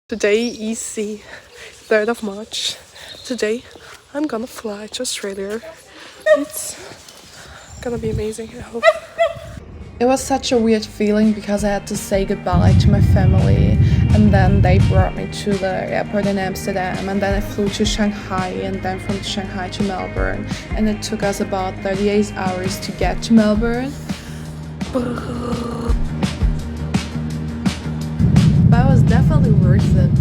Today is the 3rd of March. Today I'm gonna fly to Australia. It's gonna be amazing, I hope. It was such a weird feeling because I had to say goodbye to my family, and then they brought me to the airport in Amsterdam, and then I flew to Shanghai, and then from Shanghai to Melbourne, and it took us about 38 hours to get to Melbourne. But it was definitely worth it.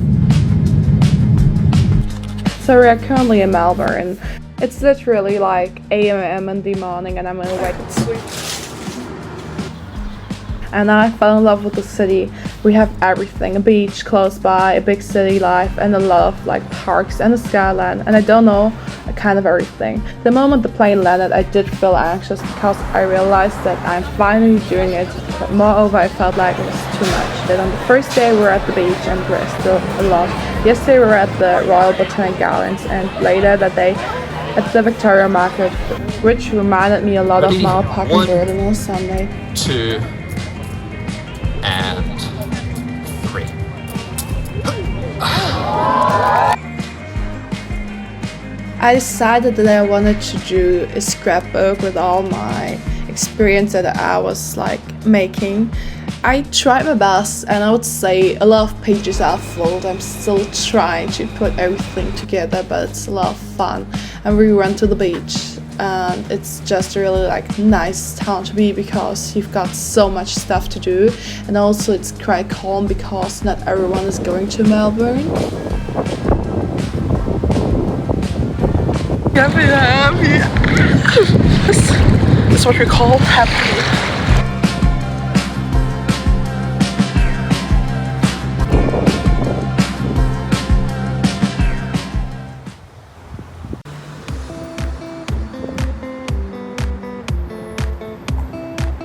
So we are currently in Melbourne. It's literally like 8 a.m. in the morning and I'm awake and sleep. And I fell in love with the city. We have everything, a beach close by, a big city life, and a lot of like parks and a skyline, and I don't know, kind of everything. The moment the plane landed, I did feel anxious because I realized that I'm finally doing it, but moreover I felt like it was too much. Then on the first day we were at the beach and rested a lot. Yesterday we were at the Royal Botanic Gardens, and later that day at the Victoria Market, which reminded me a lot of Mile Park in Berlin on Sunday. 2 and 3. I decided that I wanted to do a scrapbook with all my experience that I was like making. I tried my best, and I would say a lot of pages are full. I'm still trying to put everything together, but it's a lot of fun. And we went to the beach, and it's just a really like nice town to be because you've got so much stuff to do, and also it's quite calm because not everyone is going to Melbourne. Happy. This is what we call happy.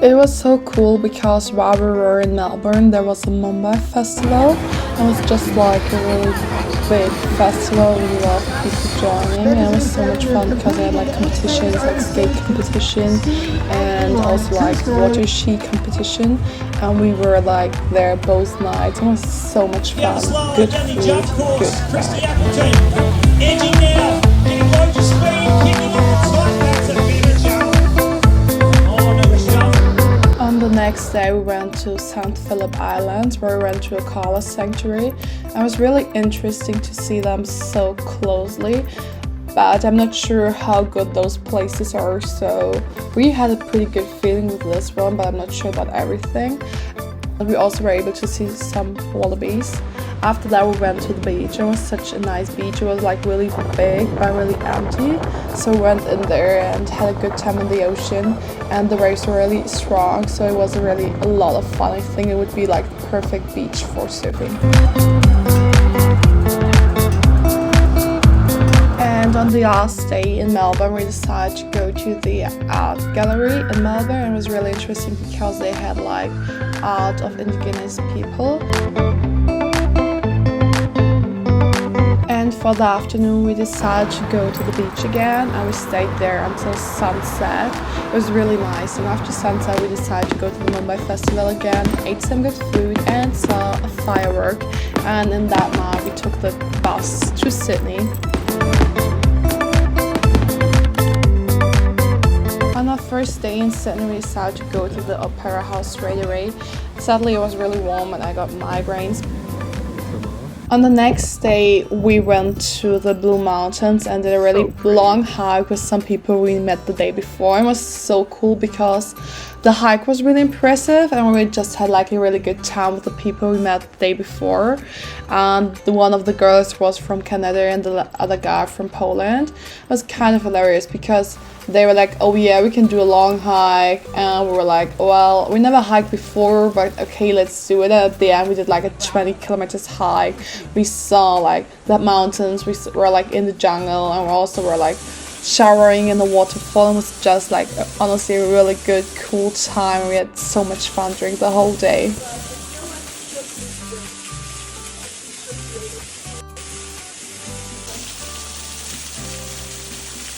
It was so cool because while we were in Melbourne there was a Mumbai festival. It was just like a really big festival with a lot of people joining, and it was so much fun because they had like competitions, like skate competition and also like water ski competition, and we were like there both nights. It was so much fun. Good food, good fun. The next day we went to St. Phillip Island, where we went to a koala sanctuary. It was really interesting to see them so closely, but I'm not sure how good those places are, so we had a pretty good feeling with this one, but I'm not sure about everything. We also were able to see some wallabies. After that we went to the beach. It was such a nice beach. It was like really big but really empty, so we went in there and had a good time in the ocean, and the waves were really strong, so it was really a lot of fun. I think it would be like the perfect beach for surfing. And on the last day in Melbourne we decided to go to the art gallery in Melbourne. It was really interesting because they had like art of indigenous people. And for the afternoon we decided to go to the beach again, and we stayed there until sunset. It was really nice, and after sunset we decided to go to the Mumbai festival again, ate some good food and saw a firework, and in that night we took the bus to Sydney. On our first day in Sydney we decided to go to the Opera House straight away. Sadly it was really warm and I got migraines. On the next day we went to the Blue Mountains and did a really long hike with some people we met the day before. It was so cool because the hike was really impressive, and we just had like a really good time with the people we met the day before. And one of the girls was from Canada and the other guy from Poland. It was kind of hilarious because they were like, oh yeah, we can do a long hike, and we were like, well, we never hiked before, but okay, let's do it. And at the end we did like a 20 kilometers hike. We saw like the mountains, we were like in the jungle, and we also were like showering in the waterfall. It was just like honestly a really good, cool time. We had so much fun during the whole day.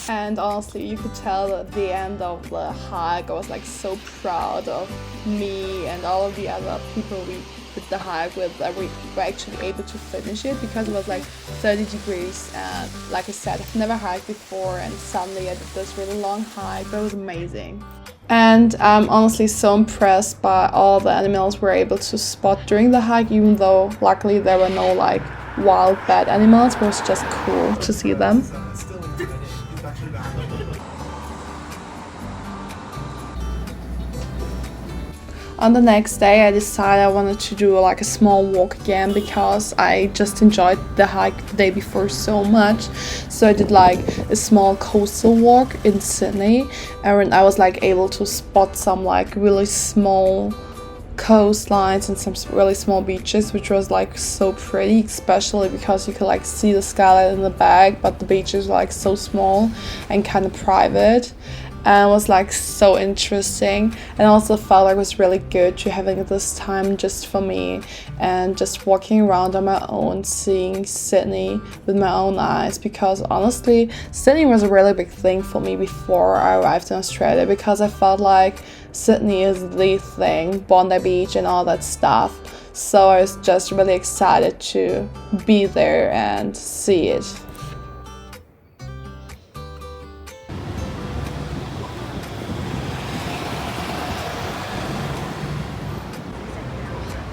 And honestly, you could tell at the end of the hike I was like so proud of me and all of the other people we with the hike, we were actually able to finish it because it was like 30 degrees, and like I said, I've never hiked before, and suddenly I did this really long hike. It was amazing. And I'm honestly so impressed by all the animals we were able to spot during the hike, even though luckily there were no like wild bad animals. It was just cool to see them. On the next day, I decided I wanted to do like a small walk again because I just enjoyed the hike the day before so much. So I did like a small coastal walk in Sydney, and I was like able to spot some like really small coastlines and some really small beaches, which was like so pretty, especially because you could like see the skyline in the back, but the beaches were like so small and kind of private. And it was like so interesting, and also felt like it was really good to having this time just for me and just walking around on my own, seeing Sydney with my own eyes, because honestly Sydney was a really big thing for me before I arrived in Australia, because I felt like Sydney is the thing, Bondi Beach and all that stuff. So I was just really excited to be there and see it.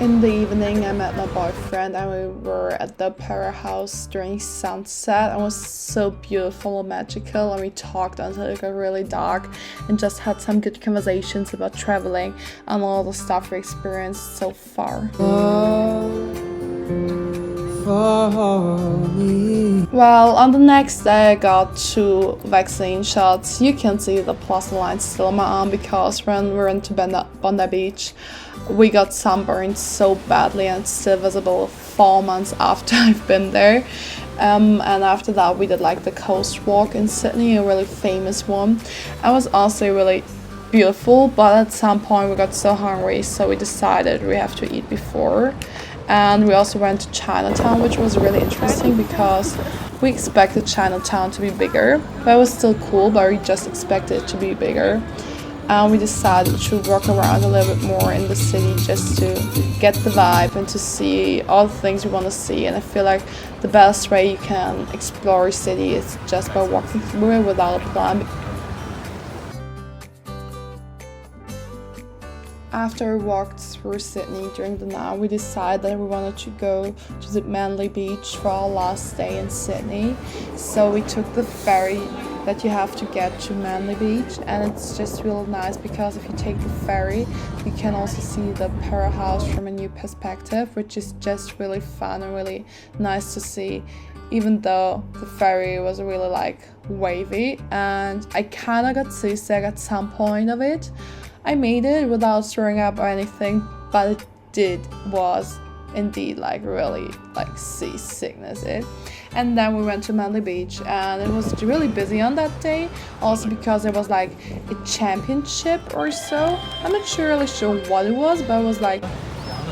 In the evening, I met my boyfriend and we were at the Opera House during sunset. It was so beautiful and magical, and we talked until it got really dark and just had some good conversations about traveling and all the stuff we experienced so far. Well, on the next day I got 2 vaccine shots. You can see the plaster lines still on my arm because when we went to Bondi Beach, we got sunburned so badly, and it's still visible 4 months after I've been there. And after that we did like the coast walk in Sydney, a really famous one. It was also really beautiful, but at some point we got so hungry, so we decided we have to eat before. And we also went to Chinatown, which was really interesting because we expected Chinatown to be bigger, but it was still cool, but we just expected it to be bigger. And we decided to walk around a little bit more in the city just to get the vibe and to see all the things we want to see. And I feel like the best way you can explore a city is just by walking through it without a plan. After we walked through Sydney during the night, we decided that we wanted to go to the Manly Beach for our last day in Sydney. So we took the ferry that you have to get to Manly Beach, and it's just really nice because if you take the ferry, you can also see the Opera House from a new perspective, which is just really fun and really nice to see, even though the ferry was really like wavy and I kind of got seasick at some point of it. I made it without throwing up or anything, but it was indeed like really like seasickness it. And then we went to Manly Beach, and it was really busy on that day, also because it was like a championship or so. I'm not really sure what it was, but it was like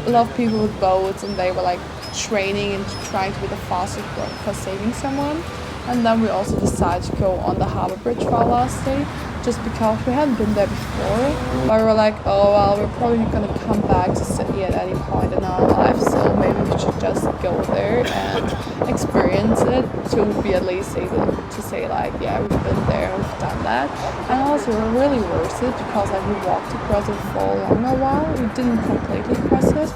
a lot of people with boats, and they were like training and trying to be the fastest for saving someone. And then we also decided to go on the harbour bridge for our last day, just because we hadn't been there before. But we were like, oh well, we're probably not gonna come back to Sydney at any point in our life, so maybe we should just go there and experience it to be at least able to say like, yeah, we've been there and we've done that. And also we're really worth it because like we walked across it for a longer while. We didn't completely cross it.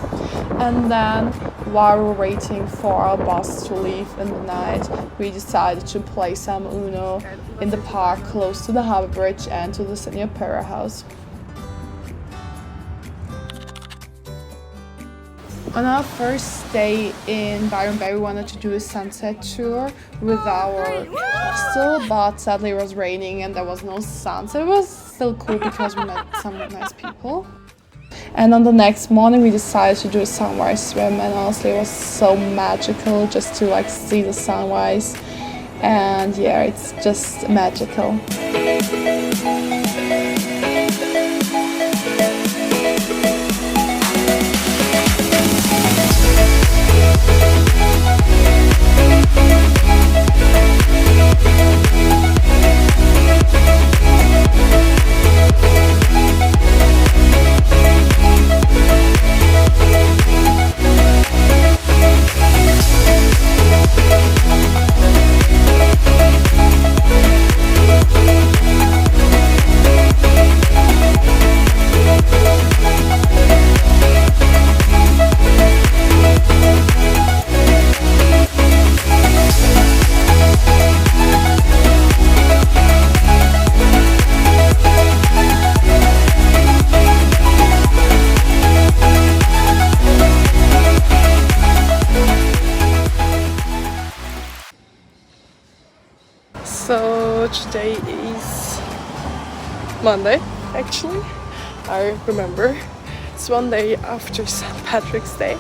And then while we were waiting for our bus to leave in the night, we decided to play some Uno in the park close to the harbour bridge and to the Sydney Opera House. On our first day in Byron Bay, we wanted to do a sunset tour with our hostel, but sadly it was raining and there was no sun, so it was still cool because we met some nice people. And on the next morning we decided to do a sunrise swim, and honestly it was so magical just to like see the sunrise, and yeah, it's just magical. So today is Monday, actually. I remember it's one day after St. Patrick's Day,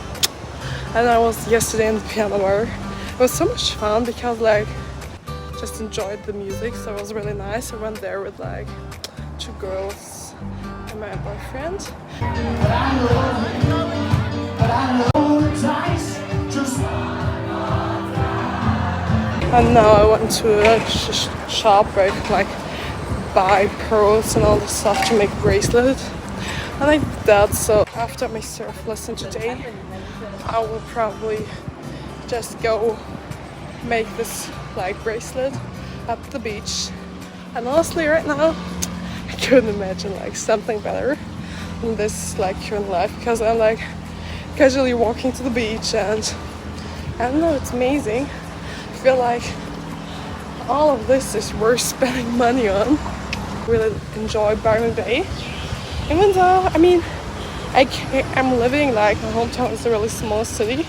and I was yesterday in the piano bar. It was so much fun because like just enjoyed the music, so it was really nice. I went there with like 2 girls and my boyfriend. And now I went to a shop where I could like buy pearls and all the stuff to make a bracelet. And I did that, so after my surf lesson today, I will probably just go make this like bracelet at the beach. And honestly right now, I couldn't imagine like something better than this like current life, because I'm like casually walking to the beach and I don't know, it's amazing. I feel like all of this is worth spending money on. Really enjoy Byron Bay, even though I mean I'm living like my hometown is a really small city.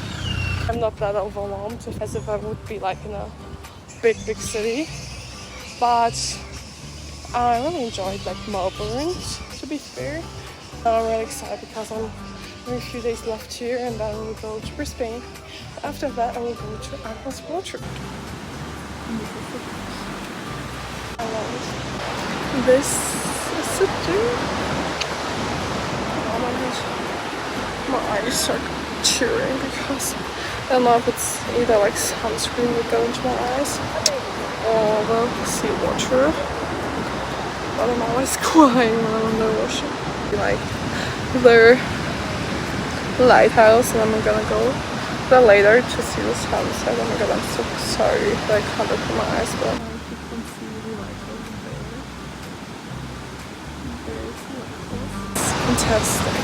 I'm not that overwhelmed as if I would be like in a big city, but I really enjoyed like Melbourne, to be fair. I'm really excited because I'm only a few days left here, and then we'll go to Brisbane. After that I will go to Aqua's road trip. I love it. This is a gym. Oh my gosh, my eyes are tearing because I don't know if it's either like sunscreen would go into my eyes or the seawater. But I'm always crying when I'm in the ocean. Like the lighthouse, and I'm gonna go there later to see the sunset. Oh my god, I'm so sorry that I can't open my eyes, but you can see the lighthouse there. It's fantastic.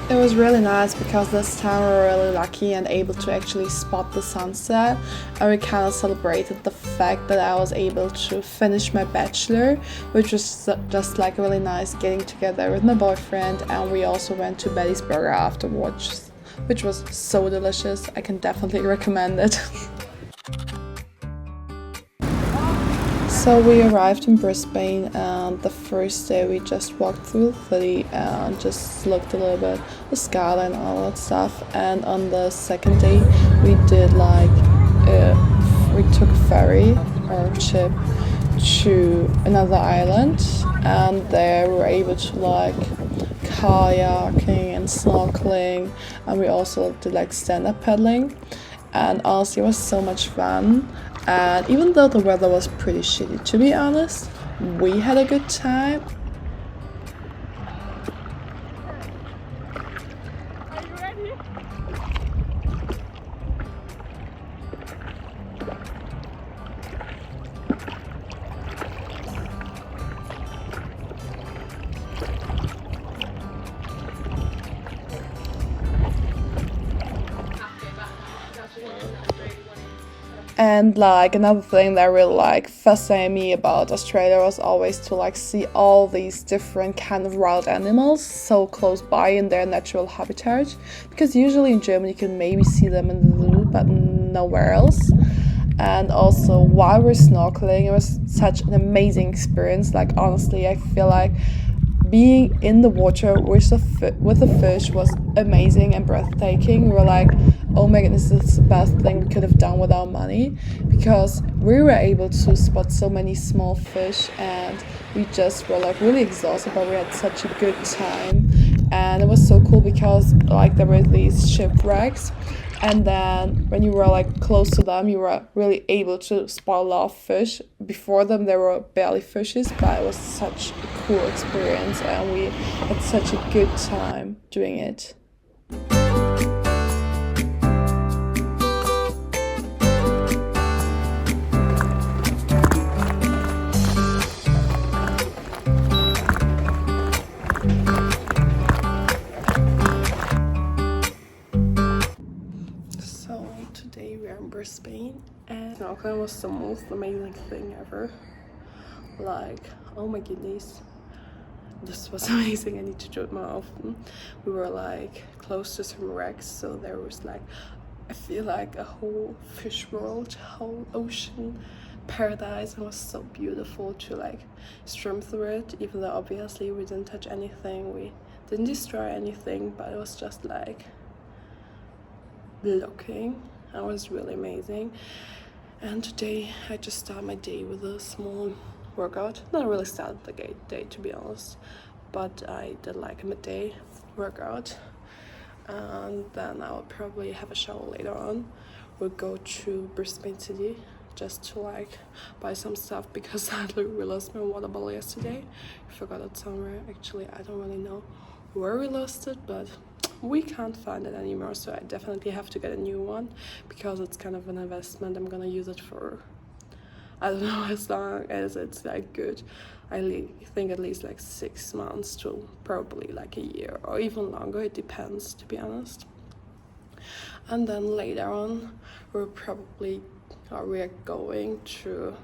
It was really nice because this time we were really lucky and able to actually spot the sunset, and we kind of celebrated the fact that I was able to finish my bachelor, which was just like really nice getting together with my boyfriend. And we also went to Betty's Burger afterwards, which was so delicious. I can definitely recommend it. So we arrived in Brisbane, and the first day we just walked through the city and just looked a little bit at the skyline and all that stuff. And on the second day we did like we took a ferry or ship to another island, and there we were able to like kayaking and snorkeling, and we also did like stand-up paddling, and honestly it was so much fun. And even though the weather was pretty shitty, to be honest, we had a good time. Are you ready? And like another thing that really like fascinated me about Australia was always to like see all these different kind of wild animals so close by in their natural habitat, because usually in Germany you can maybe see them in the zoo but nowhere else. And also while we're snorkeling, it was such an amazing experience. Like honestly, I feel like being in the water with the fish was amazing and breathtaking. We were like, oh my goodness, this is the best thing we could have done with our money, because we were able to spot so many small fish, and we just were like really exhausted, but we had such a good time. And it was so cool because like there were these shipwrecks, and then when you were like close to them you were really able to spot a lot of fish. Before them there were barely fishes, but it was such a cool experience and we had such a good time doing it. Today we are in Brisbane, and snorkeling was the most amazing thing ever. Like, oh my goodness, this was amazing. I need to do it more often. We were like close to some wrecks, so there was like, I feel like a whole fish world, whole ocean paradise, and it was so beautiful to like swim through it, even though obviously we didn't touch anything, we didn't destroy anything, but it was just like looking. It was really amazing. And today I just started my day with a small workout. Not really started the day, to be honest, but I did like a midday workout, and then I'll probably have a shower later on. We'll go to Brisbane city just to like buy some stuff, because I literally lost my water bottle yesterday. I forgot it somewhere. Actually, I don't really know where we lost it, but we can't find it anymore, so I definitely have to get a new one, because it's kind of an investment. I'm gonna use it for, I don't know, as long as it's like good. I think at least like 6 months to probably like a year or even longer. It depends, to be honest. And then later on we are going to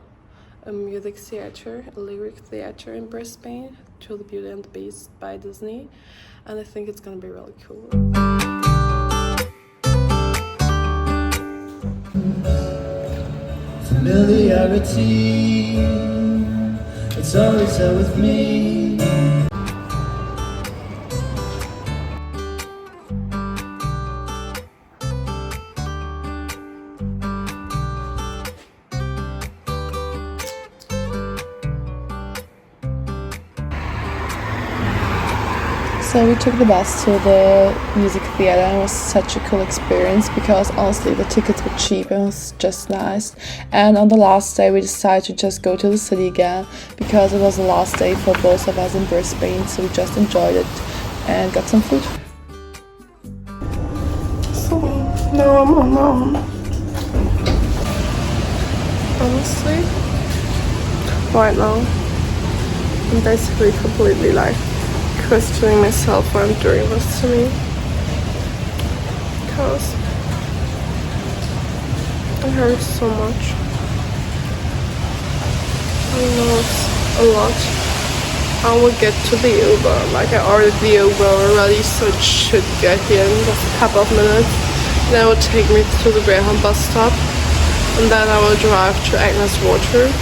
a music theater, a lyric theater in Brisbane, to the Beauty and the Beast by Disney, and I think it's gonna be really cool. Familiarity, it's always there with me. So we took the bus to the music theater, and it was such a cool experience, because honestly the tickets were cheap and it was just nice. And on the last day we decided to just go to the city again, because it was the last day for both of us in Brisbane, so we just enjoyed it and got some food. So now I'm on my own. Honestly, right now I'm basically completely like questioning myself why I'm doing this to me, because it hurts so much. I know it's a lot. I will get to the Uber, like I ordered the Uber already, so it should get here in just a couple of minutes. Then it will take me to the Greyhound bus stop, and then I will drive to Agnes Water,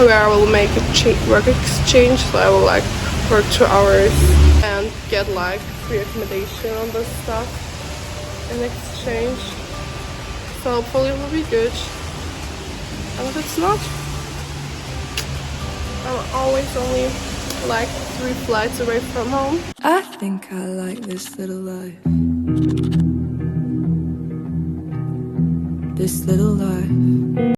where I will make a work exchange. So I will like work 2 hours and get like free accommodation on this stuff in exchange. So hopefully it will be good. And if it's not, I'm always only like 3 flights away from home. I think I like this little life. This little life.